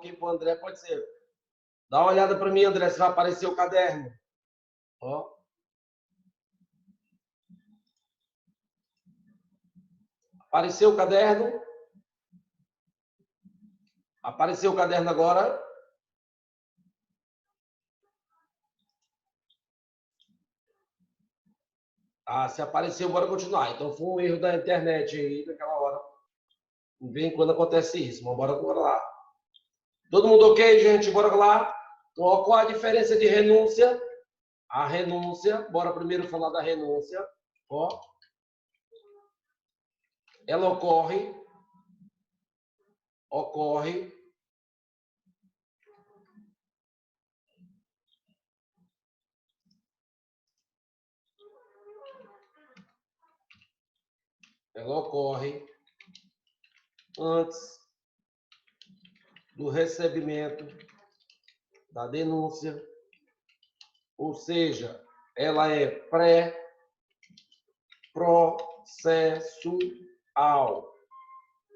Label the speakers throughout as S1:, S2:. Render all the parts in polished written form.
S1: ok para o André, pode ser. Dá uma olhada para mim, André, se vai aparecer o caderno. Ó. Apareceu o caderno? Apareceu o caderno agora? Ah, se apareceu, bora continuar. Então foi um erro da internet aí naquela hora. De vez em quando acontece isso, mas bora lá. Todo mundo ok, gente? Bora lá. Então, ó, qual a diferença de renúncia? A renúncia, bora primeiro falar da renúncia. Ó. Ela ocorre antes do recebimento da denúncia, ou seja, ela é pré-processual.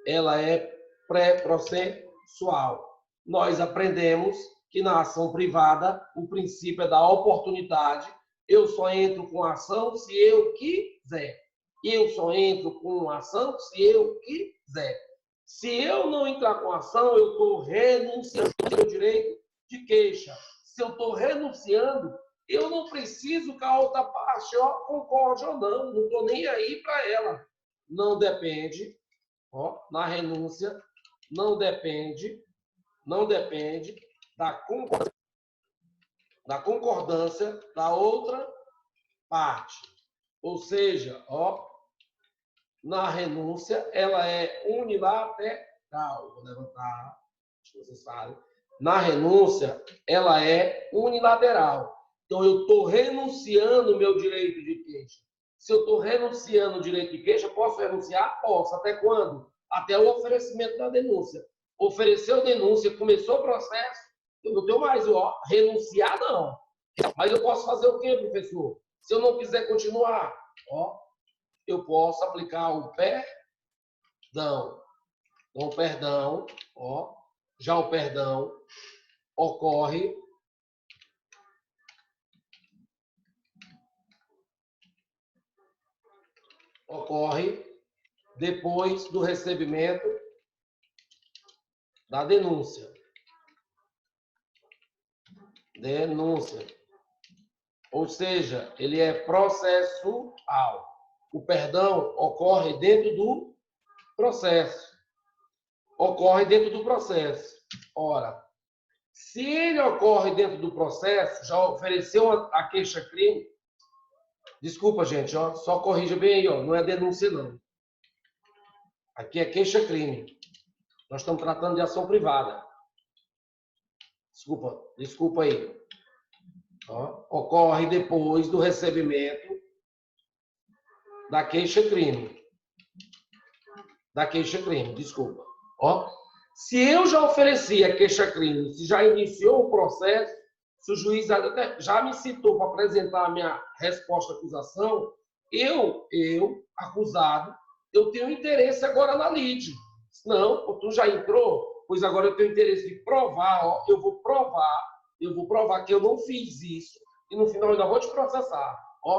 S1: Ela é pré-processual. Nós aprendemos que na ação privada o princípio é da oportunidade. Eu só entro com a ação se eu quiser. Eu só entro com a ação se eu quiser. Se eu não entrar com a ação, eu estou renunciando ao meu direito de queixa. Se eu estou renunciando, eu não preciso que a outra parte concorde ou não. Não estou nem aí para ela. Não depende. Na renúncia, não depende da concordância da outra parte. Ou seja, na renúncia, ela é unilateral. Vou levantar, deixa vocês falem. Na renúncia, ela é unilateral. Então, eu estou renunciando o meu direito de queixa. Se eu estou renunciando o direito de queixa, posso renunciar? Posso. Até quando? Até o oferecimento da denúncia. Ofereceu denúncia, começou o processo, eu não tenho mais, renunciar não. Mas eu posso fazer o quê, professor? Se eu não quiser continuar, eu posso aplicar o perdão. Então, o perdão, já o perdão ocorre depois do recebimento da denúncia. Ou seja, ele é processual. O perdão ocorre dentro do processo. Ora, se ele ocorre dentro do processo, já ofereceu a queixa-crime. Desculpa, gente, só corrija bem aí, não é denúncia, não. Aqui é queixa-crime. Nós estamos tratando de ação privada. Desculpa aí. Ocorre depois do recebimento da queixa-crime. Desculpa. Se eu já ofereci a queixa-crime, se já iniciou o processo, se o juiz já me citou para apresentar a minha resposta à acusação, eu, acusado, eu tenho interesse agora na lide. Não, tu já entrou? Pois agora eu tenho interesse de provar, eu vou provar que eu não fiz isso, e no final eu ainda vou te processar.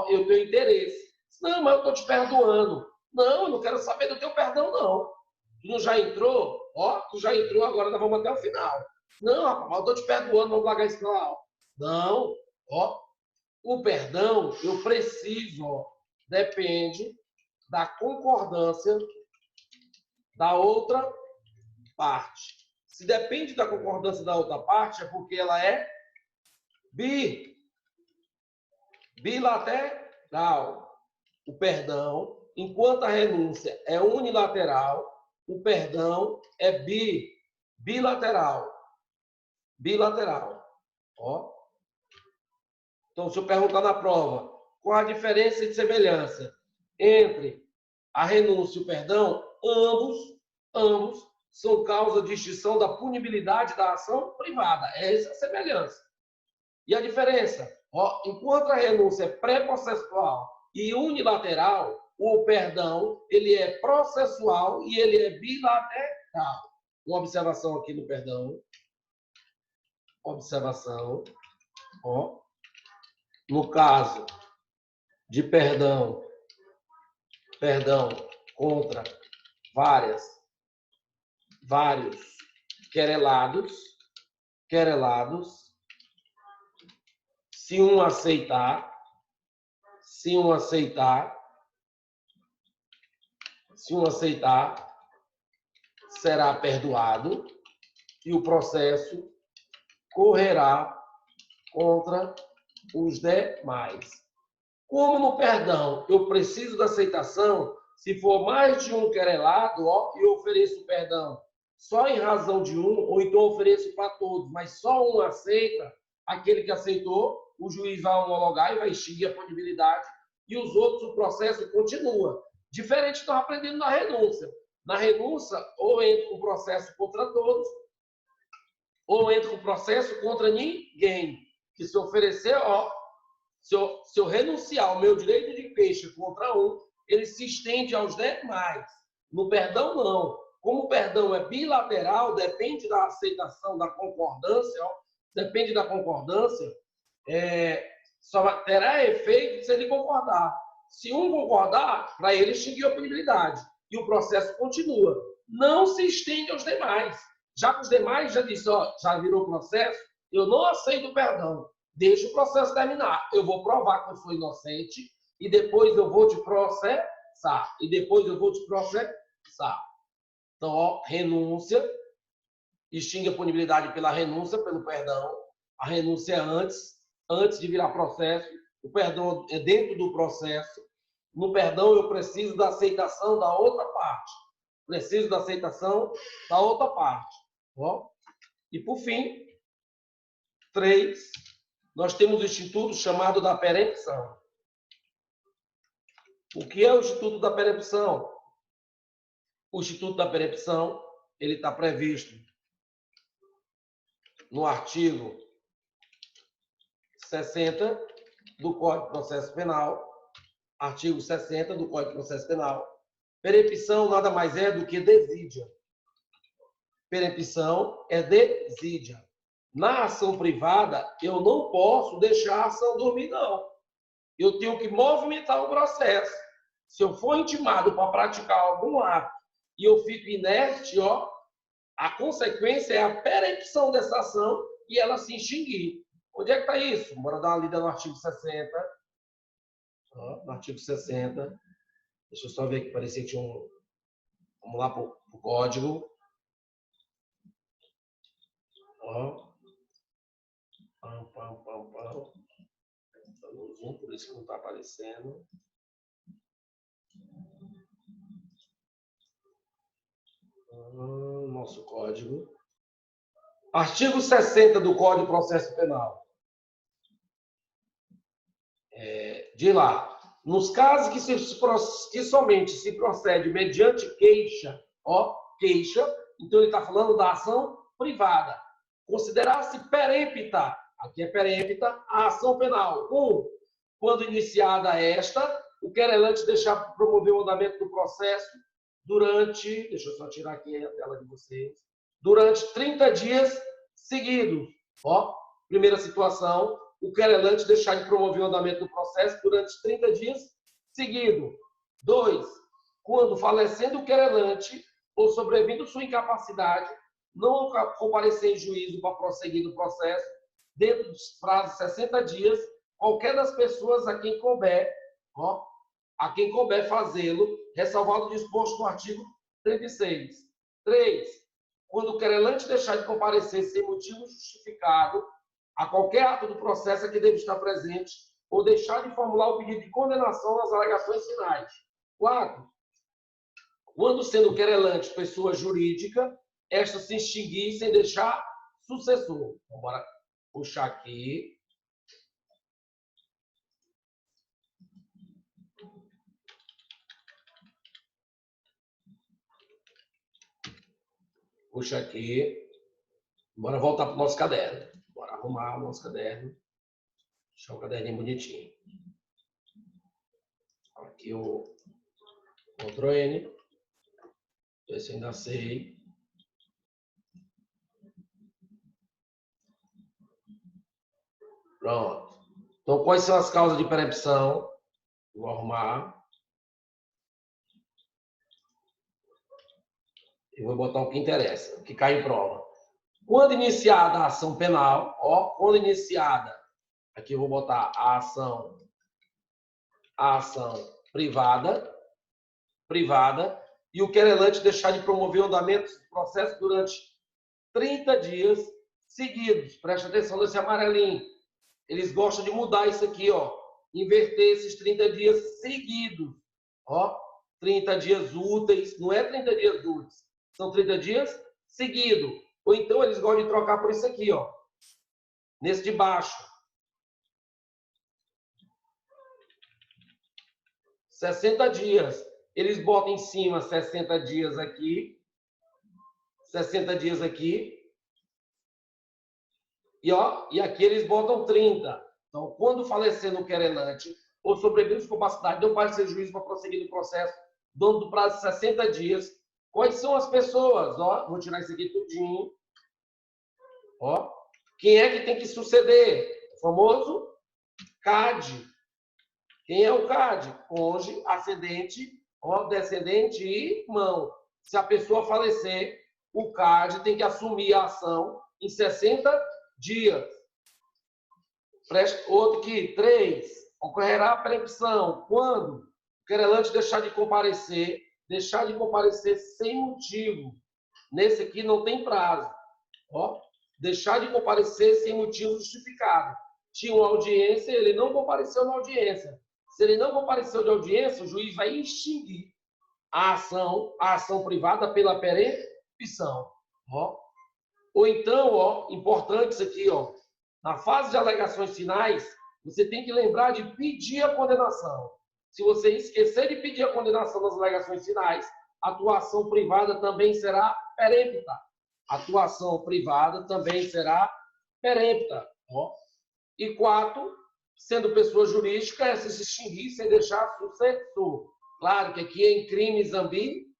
S1: Eu tenho interesse. Não, mas eu estou te perdoando. Não, eu não quero saber do teu perdão, não. Tu não já entrou? Tu já entrou, agora nós vamos até o final. Não, rapaz, mas eu estou te perdoando, vamos largar isso lá. Não, o perdão, eu preciso, depende da concordância da outra parte. Se depende da concordância da outra parte, é porque ela é bilateral. O perdão, enquanto a renúncia é unilateral, o perdão é bilateral. Então, se eu perguntar na prova, qual a diferença de semelhança entre a renúncia e o perdão? Ambos são causa de extinção da punibilidade da ação privada. Essa é a semelhança. E a diferença? Enquanto a renúncia é pré-processual e unilateral, o perdão ele é processual e ele é bilateral. Uma observação aqui no perdão. observação, ó, no caso de perdão contra vários querelados, se um aceitar, será perdoado e o processo correrá contra os demais. Como no perdão eu preciso da aceitação, se for mais de um querelado, ó, eu ofereço perdão só em razão de um, ou então ofereço para todos, mas só um aceita, aquele que aceitou, o juiz vai homologar e vai extinguir a punibilidade, e os outros, o processo continua. Diferente do que nós aprendendo na renúncia. Na renúncia, ou entra com o processo contra todos, ou entra com o processo contra ninguém. Que se oferecer, ó, se eu renunciar ao meu direito de queixa contra um, ele se estende aos demais. No perdão, não. Como o perdão é bilateral, depende da aceitação, da concordância, ó, depende da concordância, só terá efeito se ele concordar. Se um concordar, para ele extinguir a punibilidade. E o processo continua. Não se estende aos demais. Já que os demais já disse, ó, já virou processo, eu não aceito o perdão. Deixa o processo terminar. Eu vou provar que eu sou inocente e depois eu vou te processar. Então, ó, renúncia, extingue a punibilidade pela renúncia, pelo perdão. A renúncia é antes de virar processo. O perdão é dentro do processo. No perdão, eu preciso da aceitação da outra parte. Ó. E, por fim, 3, nós temos o instituto chamado da perempção. O que é o instituto da perempção? O instituto da perempção, ele está previsto no artigo 60 do Código de Processo Penal. Artigo 60 do Código de Processo Penal. Perempção nada mais é do que desídia. Perempção é desídia. Na ação privada, eu não posso deixar a ação dormir, não. Eu tenho que movimentar o processo. Se eu for intimado para praticar algum ato e eu fico inerte, ó, a consequência é a perempção dessa ação e ela se extinguir. Onde é que está isso? Bora dar uma lida no artigo 60. Ó, no artigo 60. Deixa eu só ver aqui, parecia que tinha um... Vamos lá para o código. Ó. Pam. Está no zoom, por isso que não está aparecendo. Nosso código. Artigo 60 do Código de Processo Penal. De lá. Nos casos que somente se procede mediante queixa, ó, queixa, então ele está falando da ação privada. Considerar-se perempta, aqui é perempta, a ação penal. Quando iniciada esta, o querelante deixar promover o andamento do processo durante, deixa eu só tirar aqui a tela de vocês, durante 30 dias seguidos. Ó, primeira situação, o querelante deixar de promover o andamento do processo durante 30 dias seguidos. 2, quando falecendo o querelante ou sobrevindo sua incapacidade, não comparecer em juízo para prosseguir no processo, dentro dos prazos de 60 dias, qualquer das pessoas a quem couber fazê-lo, ressalvado o disposto no artigo 36. 3, quando o querelante deixar de comparecer sem motivo justificado a qualquer ato do processo a que deve estar presente ou deixar de formular o pedido de condenação nas alegações finais. 4, quando sendo o querelante pessoa jurídica, esta se extinguir sem deixar sucessor. Então, bora puxar aqui. Puxa aqui. Bora voltar para o nosso caderno. Bora arrumar o nosso caderno. Deixar o caderninho bonitinho. Aqui o Ctrl N. Ver se ainda sei. Pronto. Então, quais são as causas de perempção? Vou arrumar. E vou botar o que interessa, o que cai em prova. Quando iniciada a ação penal, ó, quando iniciada, aqui eu vou botar a ação privada, e o querelante deixar de promover o andamento do processo durante 30 dias seguidos. Preste atenção nesse amarelinho. Eles gostam de mudar isso aqui, ó. Inverter esses 30 dias seguidos. Ó, 30 dias úteis, não é 30 dias úteis, são 30 dias seguidos. Ou então eles gostam de trocar por isso aqui, ó. Nesse de baixo. 60 dias. Eles botam em cima 60 dias aqui. 60 dias aqui. E, ó, e aqui eles botam 30. Então, quando falecer no querelante ou sobreviver de incapacidade, não pode ser juízo para prosseguir no processo, dando do prazo de 60 dias. Quais são as pessoas? Ó, vou tirar isso aqui tudinho. Ó, quem é que tem que suceder? O famoso CAD. Quem é o CAD? Cônjuge, ascendente, ó, descendente e irmão. Se a pessoa falecer, o CAD tem que assumir a ação em 60 dias. Outro aqui, 3. Ocorrerá a perempção quando o querelante deixar de comparecer sem motivo. Nesse aqui não tem prazo. Ó, deixar de comparecer sem motivo justificado. Tinha uma audiência, ele não compareceu na audiência. Se ele não compareceu de audiência, o juiz vai extinguir a ação privada pela perempção. Ó. Ou então, ó, importante isso aqui, ó, na fase de alegações finais, você tem que lembrar de pedir a condenação. Se você esquecer de pedir a condenação nas alegações finais, a atuação privada também será perempta. A atuação privada também será perempta. Ó. E 4, sendo pessoa jurídica, é se extinguir sem deixar sucessor. Claro que aqui é em crimes ambientais.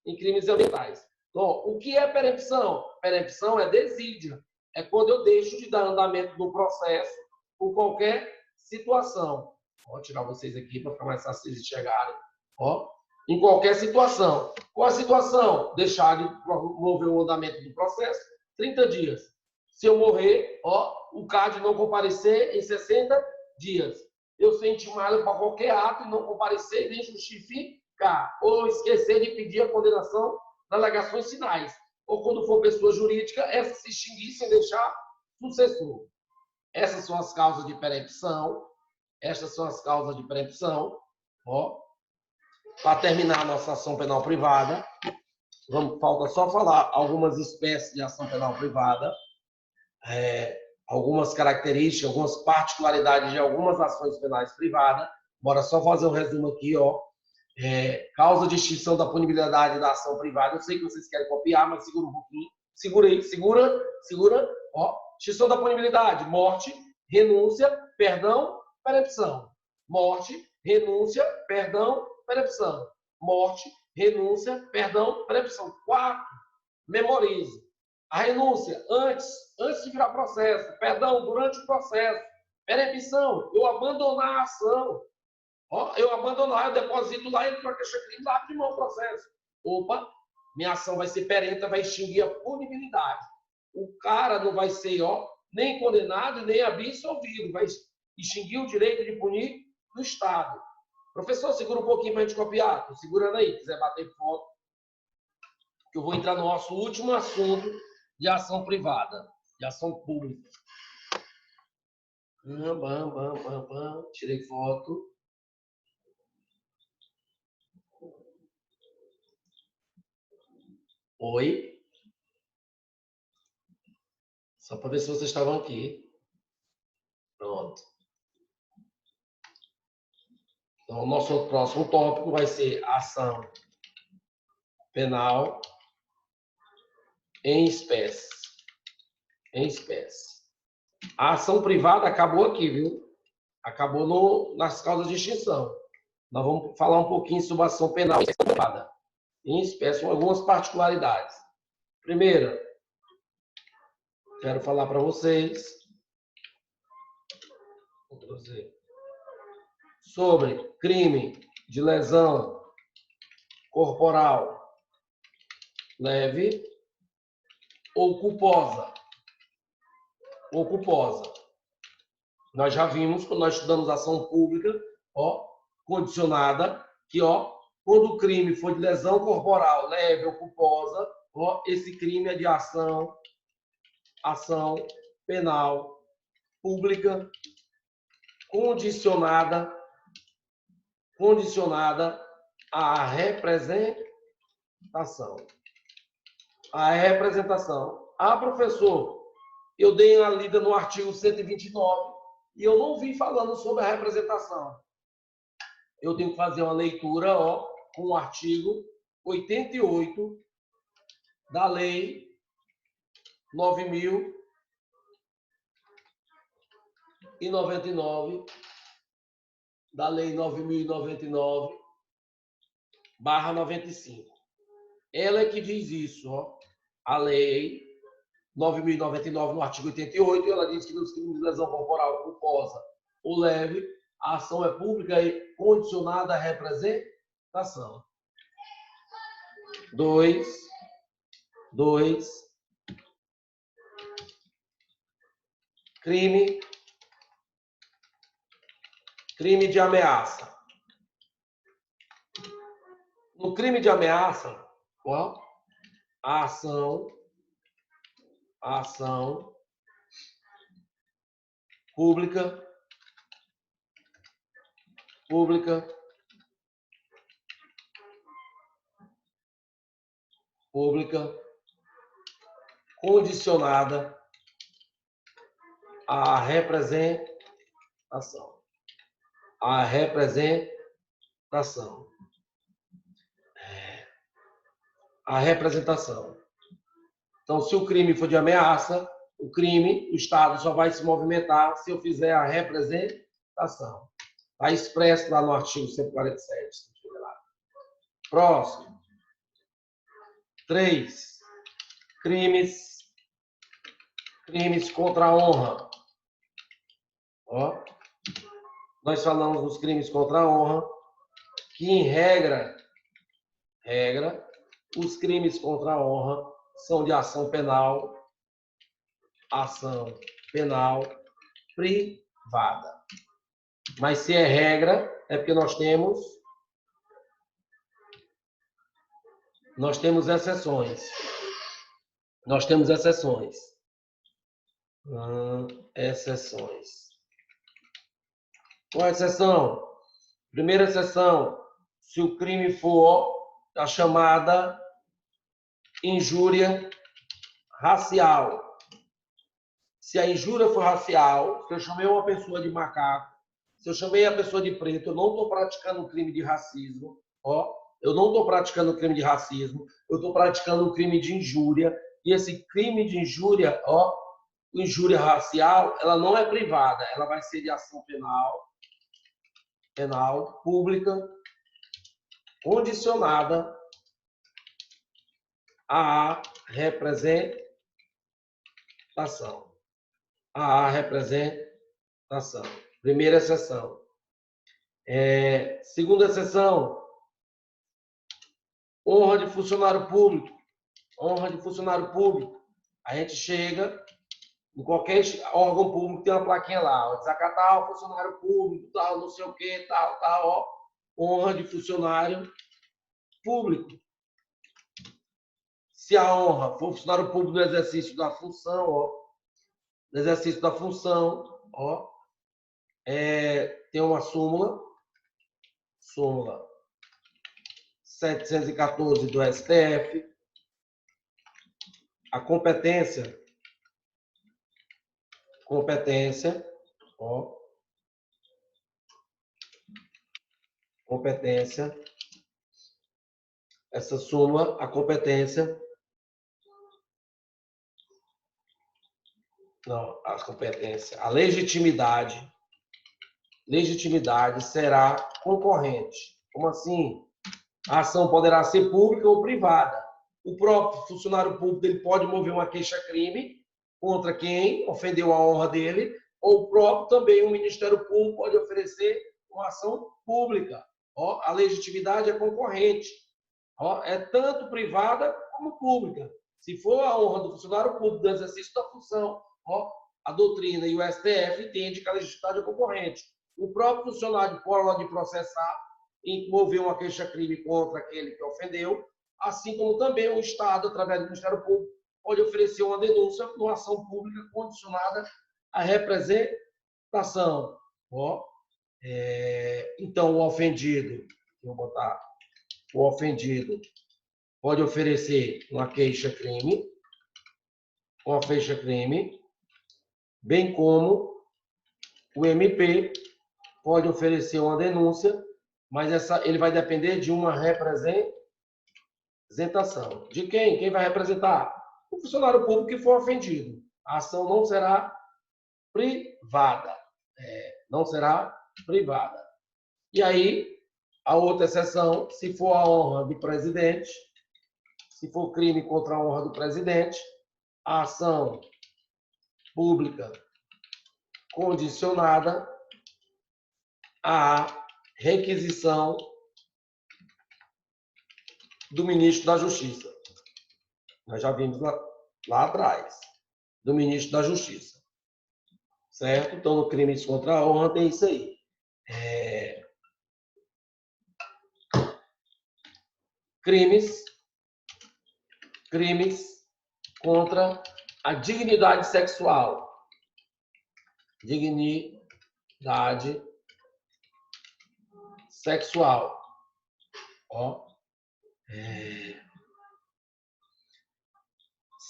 S1: Em crimes ambientais. Então, o que é perempção? Perempção é desídia. É quando eu deixo de dar andamento no processo por qualquer situação. Vou tirar vocês aqui para ficar mais fácil vocês enxergarem. Ó, em qualquer situação. Qual a situação? Deixar de promover o andamento do processo 30 dias. Se eu morrer, ó, o CAD não comparecer em 60 dias. Eu ser intimado para qualquer ato e não comparecer e nem justificar. Ou esquecer de pedir a condenação nas alegações finais. Ou quando for pessoa jurídica, essa se extinguir sem deixar sucessor. Essas são as causas de perempção. Estas são as causas de perempção. Ó, para terminar a nossa ação penal privada, falta só falar algumas espécies de ação penal privada, algumas características, algumas particularidades de algumas ações penais privadas. Bora só fazer um resumo aqui, ó. Causa de extinção da punibilidade da ação privada. Eu sei que vocês querem copiar, mas segura um pouquinho. Segura aí, segura. Ó, extinção da punibilidade: morte, renúncia, perdão, perempção. Morte, renúncia, perdão, perempção. Morte, renúncia, perdão, perempção. 4, memorize. A renúncia antes de virar processo. Perdão, durante o processo. Perempção, eu abandonar a ação. Ó, eu abandonar, eu deposito lá, entro na queixa-crime, lá de mão o processo. Opa, minha ação vai ser perempta, vai extinguir a punibilidade. O cara não vai ser, ó, nem condenado, nem absolvido. Vai extinguir o direito de punir do Estado. Professor, segura um pouquinho para a gente copiar. Estou segurando aí, quiser bater foto. Que eu vou entrar no nosso último assunto de ação privada, de ação pública. Tirei foto. Oi. Só para ver se vocês estavam aqui. Pronto. Então, o nosso próximo tópico vai ser ação penal em espécie. Em espécie. A ação privada acabou aqui, viu? Acabou nas causas de extinção. Nós vamos falar um pouquinho sobre a ação penal privada. Em espécie, com algumas particularidades. Primeira, quero falar para vocês sobre crime de lesão corporal leve ou culposa. Nós já vimos, quando nós estudamos ação pública, condicionada, que, quando o crime for de lesão corporal leve ou culposa, esse crime é de ação penal pública condicionada à representação. Professor, eu dei uma lida no artigo 129 e eu não vi falando sobre a representação. Eu tenho que fazer uma leitura, com o artigo 88 da Lei 9.099, da Lei 9.099/95. Ela é que diz isso, a Lei 9.099, no artigo 88, ela diz que nos crimes de lesão corporal culposa ou leve, a ação é pública e condicionada à representação. 2. Crime de ameaça. No crime de ameaça, a ação pública condicionada à representação. A representação. Então, se o crime for de ameaça, o Estado só vai se movimentar se eu fizer a representação. Está expresso lá no artigo 147. Próximo. 3. Crimes contra a honra. Nós falamos dos crimes contra a honra, que em regra, os crimes contra a honra são de ação penal privada. Mas se é regra, é porque nós temos exceções. Qual a exceção? Primeira exceção, se o crime for a chamada injúria racial. Se a injúria for racial, se eu chamei uma pessoa de macaco, se eu chamei a pessoa de preto, eu não estou praticando um crime de racismo, eu não estou praticando um crime de racismo, eu estou praticando um crime de injúria, e esse crime de injúria, injúria racial, ela não é privada, ela vai ser de ação penal pública, condicionada à representação. Primeira exceção. Segunda exceção, honra de funcionário público. A gente chega em qualquer órgão público, tem uma plaquinha lá, desacatar o funcionário público, tal, não sei o que, tal, honra de funcionário público. Se a honra for funcionário público no exercício da função, tem uma súmula 714 do STF, a competência, essa súmula, a competência, a legitimidade será concorrente. Como assim? A ação poderá ser pública ou privada. O próprio funcionário público ele pode mover uma queixa-crime contra quem ofendeu a honra dele, ou o próprio também o Ministério Público pode oferecer uma ação pública. Ó, a legitimidade é concorrente. Ó, é tanto privada como pública. Se for a honra do funcionário público do exercício da função, ó, a doutrina e o STF entendem que a legitimidade é concorrente. O próprio funcionário pode processar e mover uma queixa-crime contra aquele que ofendeu, assim como também o Estado, através do Ministério Público, pode oferecer uma denúncia numa ação pública condicionada à representação. Ó, então, o ofendido, vou botar, o ofendido pode oferecer uma queixa-crime, bem como o MP pode oferecer uma denúncia, mas ele vai depender de uma representação. De quem? Quem vai representar? O funcionário público que for ofendido. A ação não será privada. Não será privada. E aí, a outra exceção, se for a honra do presidente, se for crime contra a honra do presidente, a ação pública condicionada à requisição do ministro da Justiça. Nós já vimos lá atrás, do ministro da Justiça. Certo? Então, no crimes contra a honra tem isso aí. Crimes contra a dignidade sexual. Dignidade sexual. Ó.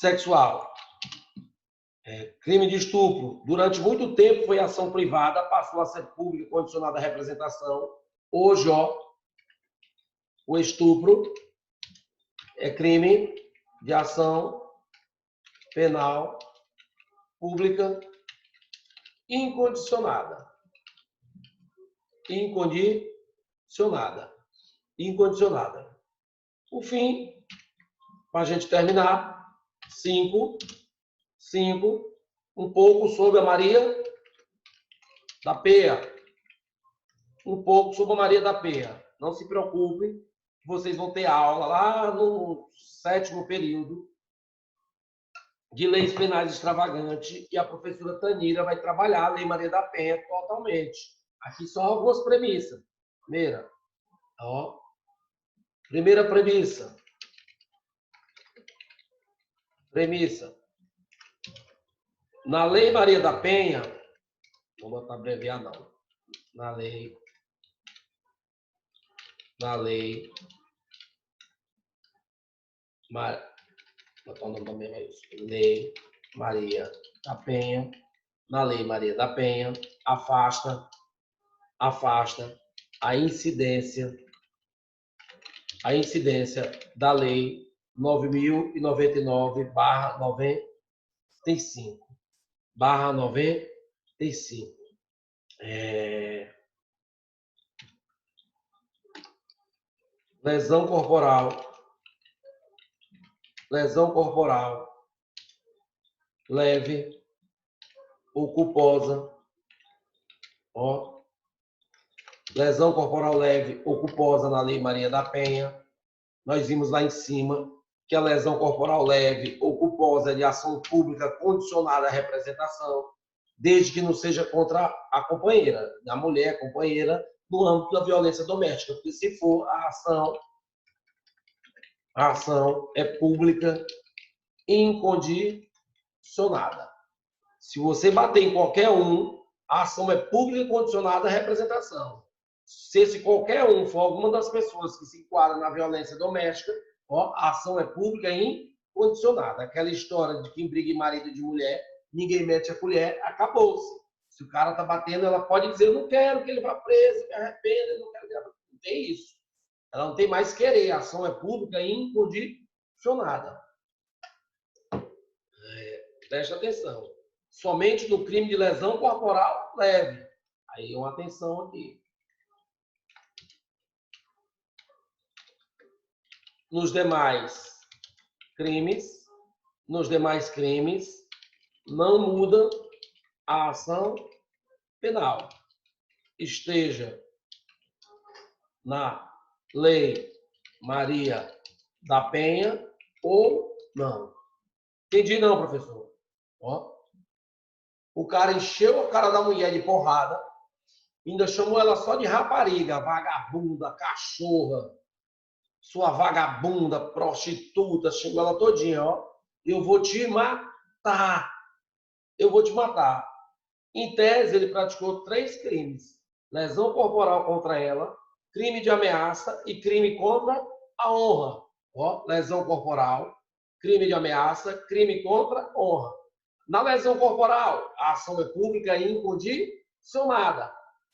S1: Sexual. Crime de estupro. Durante muito tempo foi ação privada, passou a ser pública condicionada à representação. Hoje, ó, o estupro é crime de ação penal pública incondicionada. Incondicionada. Por fim, para a gente terminar, 5, um pouco sobre a Maria da Penha. Um pouco sobre a Maria da Penha. Não se preocupem, vocês vão ter aula lá no 7º período de leis penais extravagantes e a professora Tanira vai trabalhar a Lei Maria da Penha totalmente. Aqui só algumas premissas. Primeira premissa. Na Lei Maria da Penha, vou botar abreviar não. Na Lei botar o nome também é isso. Lei Maria da Penha. Na Lei Maria da Penha, afasta a incidência da Lei 9.099/95. Lesão corporal leve ou culposa. Lesão corporal leve ou culposa na Lei Maria da Penha. Nós vimos lá em cima que a lesão corporal leve ou culposa é de ação pública condicionada à representação, desde que não seja contra a companheira, a mulher companheira, no âmbito da violência doméstica. Porque se for a ação é pública incondicionada. Se você bater em qualquer um, a ação é pública condicionada à representação. Se qualquer um for alguma das pessoas que se enquadram na violência doméstica, a ação é pública incondicionada. Aquela história de quem briga em marido de mulher, ninguém mete a colher, acabou-se. Se o cara está batendo, ela pode dizer, eu não quero que ele vá preso, me arrependa, não quero que ele... Não tem isso. Ela não tem mais querer. A ação é pública incondicionada. Preste atenção. Somente no crime de lesão corporal leve. Aí uma atenção aqui. Nos demais crimes, não muda a ação penal. Esteja na Lei Maria da Penha ou não. Entendi não, professor. Ó. O cara encheu a cara da mulher de porrada, ainda chamou ela só de rapariga, vagabunda, cachorra, sua vagabunda, prostituta, xingou ela todinha, ó. Eu vou te matar. Eu vou te matar. Em tese, ele praticou 3 crimes. Lesão corporal contra ela, crime de ameaça e crime contra a honra. Ó, lesão corporal, crime de ameaça, crime contra a honra. Na lesão corporal, a ação é pública e incondicionada.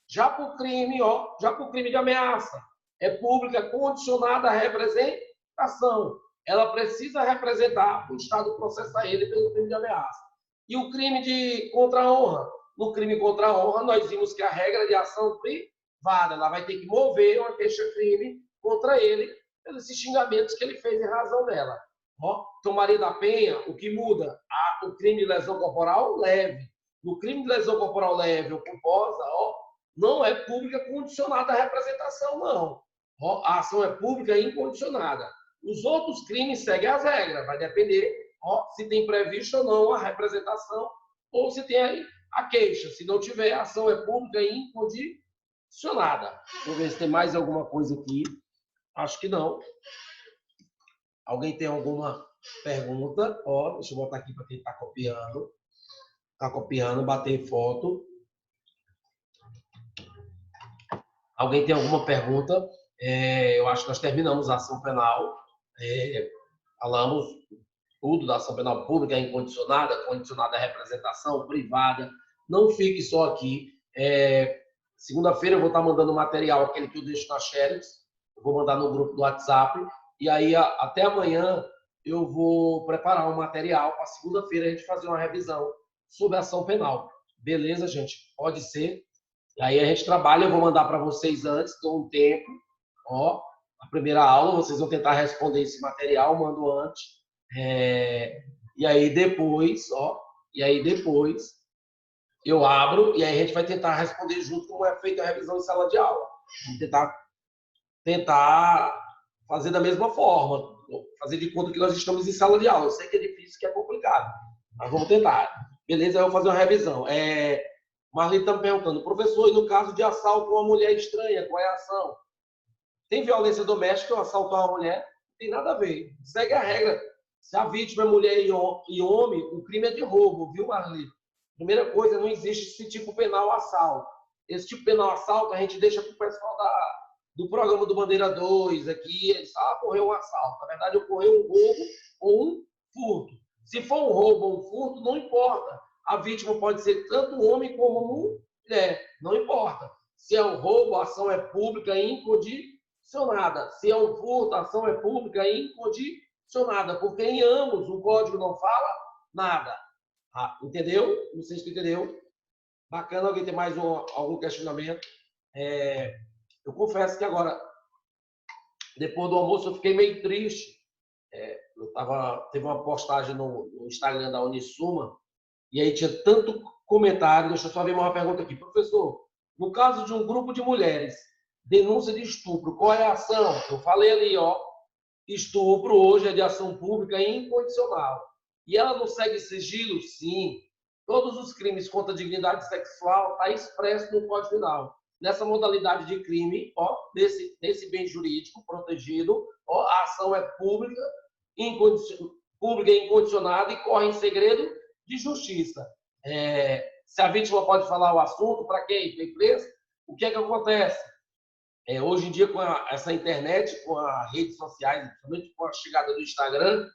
S1: Já por crime, ó, já por crime de ameaça, é pública condicionada à representação. Ela precisa representar o Estado processar ele pelo crime de ameaça. E o crime contra a honra? No crime contra a honra, nós vimos que a regra de ação privada, ela vai ter que mover uma queixa-crime contra ele pelos xingamentos que ele fez em razão dela. Ó, então, Maria da Penha, o que muda? O crime de lesão corporal leve. No crime de lesão corporal leve ou culposa, ó, não é pública condicionada à representação, não. Ó, a ação é pública incondicionada. Os outros crimes seguem as regras, vai depender, ó, se tem previsto ou não a representação ou se tem a queixa. Se não tiver, a ação é pública e incondicionada. Vamos ver se tem mais alguma coisa aqui. Acho que não. Alguém tem alguma pergunta? Ó, deixa eu botar aqui para quem está copiando. Está copiando, bater foto. Alguém tem alguma pergunta? Eu acho que nós terminamos a ação penal. Falamos tudo da ação penal pública, incondicionada, condicionada à representação, privada. Não fique só aqui. Segunda-feira eu vou estar mandando material, aquele que eu deixo na Xerox. Eu vou mandar no grupo do WhatsApp. E aí, até amanhã, eu vou preparar um material para segunda-feira a gente fazer uma revisão sobre a ação penal. Beleza, gente? Pode ser. E aí a gente trabalha, eu vou mandar para vocês antes, dou um tempo. Ó, a primeira aula, vocês vão tentar responder esse material, mando antes. E aí depois, ó, eu abro e aí a gente vai tentar responder junto como é feita a revisão em sala de aula. Vamos tentar fazer da mesma forma, fazer de conta que nós estamos em sala de aula. Eu sei que é difícil, que é complicado, mas vamos tentar. Beleza? Eu vou fazer uma revisão. Marli está me perguntando, professor, e no caso de assalto a uma mulher estranha, qual é a ação? Tem violência doméstica ou assalto a uma mulher? Não tem nada a ver. Segue a regra. Se a vítima é mulher e homem, o crime é de roubo, viu, Marli? Primeira coisa, não existe esse tipo penal assalto. Esse tipo penal assalto a gente deixa para o pessoal do programa do Bandeira 2 aqui, eles ocorreu um assalto. Na verdade, ocorreu um roubo ou um furto. Se for um roubo ou um furto, não importa. A vítima pode ser tanto homem como mulher, não importa. Se é um roubo, a ação é pública e incondicionada. Se é um furto, a ação é pública e incondicionada, porque em ambos o código não fala nada. Entendeu? Não sei se tu entendeu. Bacana, alguém tem mais algum questionamento? Eu confesso que agora, depois do almoço, eu fiquei meio triste. Teve uma postagem no Instagram da Unisuma, e aí tinha tanto comentário. Deixa eu só ver uma pergunta aqui. Professor, no caso de um grupo de mulheres, denúncia de estupro, qual é a ação? Eu falei ali, ó, estupro hoje é de ação pública incondicional. E ela não segue sigilo? Sim. Todos os crimes contra a dignidade sexual está expresso no Código Penal. Nessa modalidade de crime, ó, desse bem jurídico protegido, ó, a ação é pública e incondicionada e corre em segredo de justiça. Se a vítima pode falar o assunto, para quem? Para a empresa? O que é que acontece? Hoje em dia, com essa internet, com as redes sociais, principalmente com a chegada do Instagram,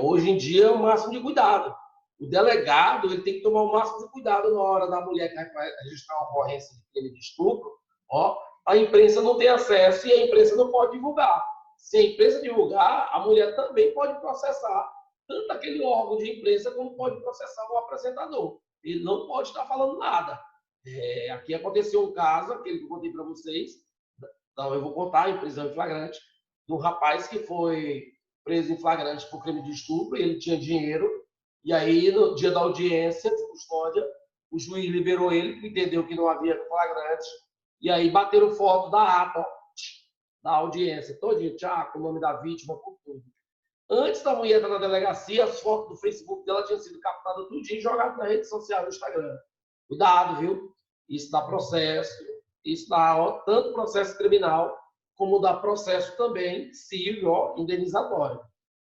S1: hoje em dia é o máximo de cuidado. O delegado ele tem que tomar o máximo de cuidado na hora da mulher que vai registrar uma ocorrência de crime de estupro. Ó, a imprensa não tem acesso e a imprensa não pode divulgar. Se a imprensa divulgar, a mulher também pode processar tanto aquele órgão de imprensa como pode processar o apresentador. Ele não pode estar falando nada. Aqui aconteceu um caso, aquele que eu contei para vocês, então eu vou contar em prisão em flagrante, de um rapaz que foi preso em flagrante por crime de estupro, ele tinha dinheiro, E aí, no dia da audiência de custódia, o juiz liberou ele, porque entendeu que não havia flagrante. E aí bateram foto da ata, ó, da audiência, todinho, com o nome da vítima, com tudo. Antes da mulher estar na delegacia, as fotos do Facebook dela tinham sido captadas tudinho e jogadas na rede social, no Instagram. Cuidado, viu? Isso dá processo, isso dá ó, tanto processo criminal, como dá processo também civil, ó, indenizatório.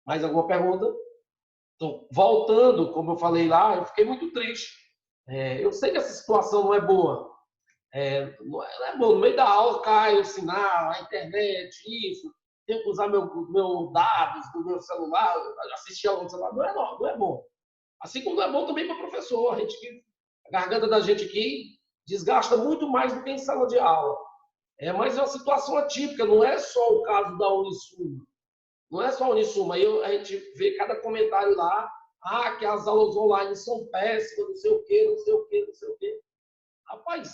S1: Mais alguma pergunta? Então, voltando, como eu falei lá, eu fiquei muito triste. Eu sei que essa situação não é boa. Não é bom. No meio da aula cai o sinal, a internet, isso. Tenho que usar meu dados do meu celular, assistir aula no celular. Não é bom. Assim como não é bom também para professor. A garganta da gente aqui desgasta muito mais do que em sala de aula. Mas é uma situação atípica, não é só o caso da Unisuma. Não é só a Unisuma. Aí a gente vê cada comentário lá, que as aulas online são péssimas, não sei o quê, não sei o quê, não sei o quê. Rapaz,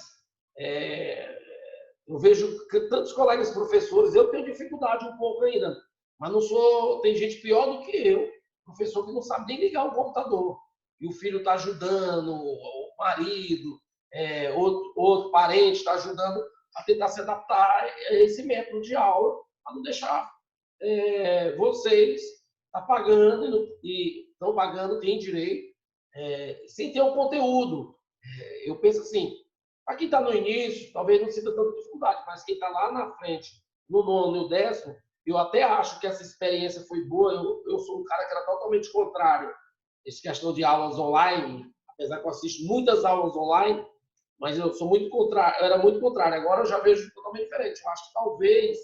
S1: eu vejo que tantos colegas professores, eu tenho dificuldade um pouco ainda, mas não sou, tem gente pior do que eu, professor que não sabe nem ligar o computador. E o filho está ajudando, o marido, outro parente está ajudando a tentar se adaptar a esse método de aula, para não deixar vocês pagando e estão pagando, tem direito, sem ter um conteúdo. Eu penso assim, para quem está no início, talvez não sinta tanta dificuldade, mas quem está lá na frente, no nono e no 10º, eu até acho que essa experiência foi boa. Eu sou um cara que era totalmente contrário a essa questão de aulas online, apesar que eu assisto muitas aulas online, mas eu sou muito contrário, eu era muito contrário. Agora eu já vejo totalmente diferente. Eu acho que talvez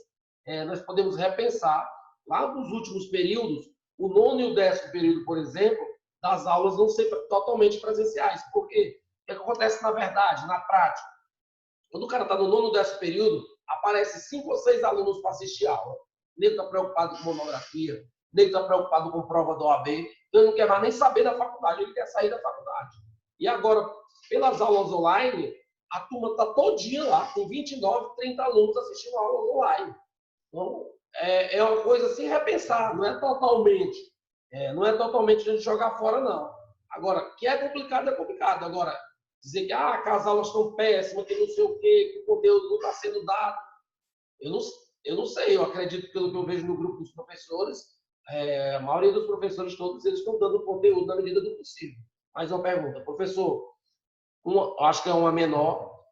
S1: nós podemos repensar. Lá nos últimos períodos, o nono e o 10º período, por exemplo, das aulas não ser totalmente presenciais. Por quê? O que acontece na verdade, na prática? Quando o cara está no nono, 10º período, aparece 5 ou 6 alunos para assistir a aula. O nego está preocupado com monografia, o nego está preocupado com prova do OAB, então ele não quer mais nem saber da faculdade, ele quer sair da faculdade. E agora, pelas aulas online, a turma está todinha lá, tem 29, 30 alunos assistindo a aula online. Então, é uma coisa assim repensar, não é totalmente a gente jogar fora, não. Agora, que é complicado, é complicado. Agora, dizer que as aulas estão péssimas, que não sei o quê, que o conteúdo não está sendo dado, eu não sei. Eu acredito, pelo que eu vejo no grupo dos professores, a maioria dos professores todos, eles estão dando conteúdo na medida do possível. Mais uma pergunta, professor, acho que é uma menor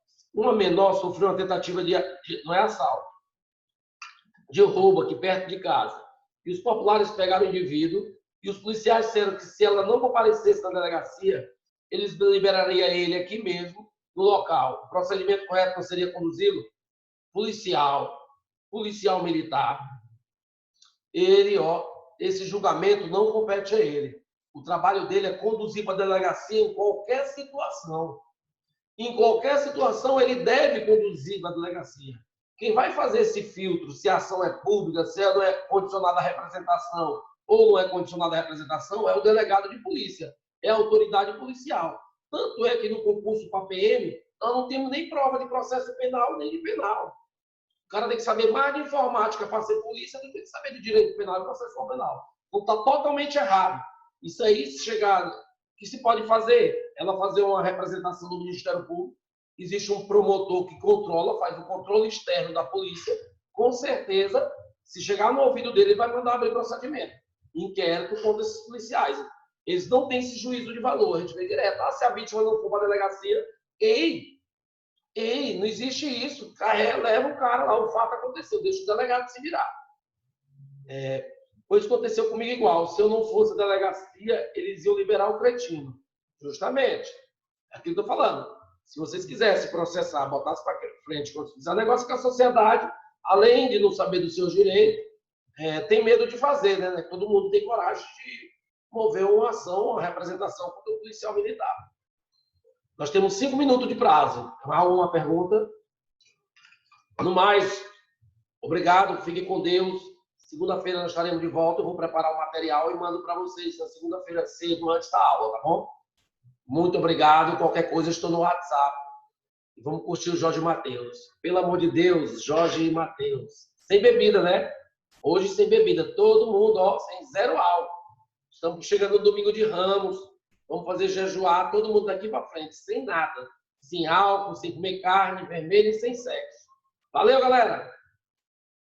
S1: sofreu uma tentativa não é assalto, de roubo aqui perto de casa. E os populares pegaram o indivíduo e os policiais disseram que se ela não comparecesse na delegacia, eles liberariam ele aqui mesmo, no local. O procedimento correto não seria conduzi-lo? Policial militar. Esse julgamento não compete a ele. O trabalho dele é conduzir para a delegacia em qualquer situação. Em qualquer situação, ele deve conduzir para a delegacia. Quem vai fazer esse filtro, se a ação é pública, se ela não é condicionada à representação ou não é condicionada à representação, é o delegado de polícia, é a autoridade policial. Tanto é que no concurso para PM, nós não temos nem prova de processo penal, nem de penal. O cara tem que saber mais de informática para ser polícia do que saber de direito penal e processo penal. Então está totalmente errado. Isso aí, se chegar, o que se pode fazer? Ela fazer uma representação do Ministério Público. Existe um promotor que controla, faz o controle externo da polícia. Com certeza, se chegar no ouvido dele, ele vai mandar abrir procedimento. Inquérito contra esses policiais. Eles não têm esse juízo de valor. A gente vê direto. Se a vítima não for para a delegacia, não existe isso. Leva o cara lá, o fato aconteceu, deixa o delegado se virar. Pois aconteceu comigo igual. Se eu não fosse a delegacia, eles iam liberar o cretino. Justamente. É aquilo que eu estou falando. Se vocês quisessem processar, botasse para frente, fizer um negócio que a sociedade, além de não saber dos seus direitos, tem medo de fazer, né? Todo mundo tem coragem de mover uma ação, uma representação contra o policial militar. Nós temos 5 minutos de prazo. Há uma pergunta? No mais, obrigado, fiquem com Deus. Segunda-feira nós estaremos de volta. Eu vou preparar o material e mando para vocês na segunda-feira cedo, antes da aula, tá bom? Muito obrigado. Qualquer coisa, eu estou no WhatsApp. E vamos curtir o Jorge Mateus. Pelo amor de Deus, Jorge Mateus. Sem bebida, né? Hoje sem bebida. Todo mundo, sem zero álcool. Estamos chegando no domingo de Ramos. Vamos fazer jejuar todo mundo daqui para frente, sem nada. Sem álcool, sem comer carne vermelha e sem sexo. Valeu, galera!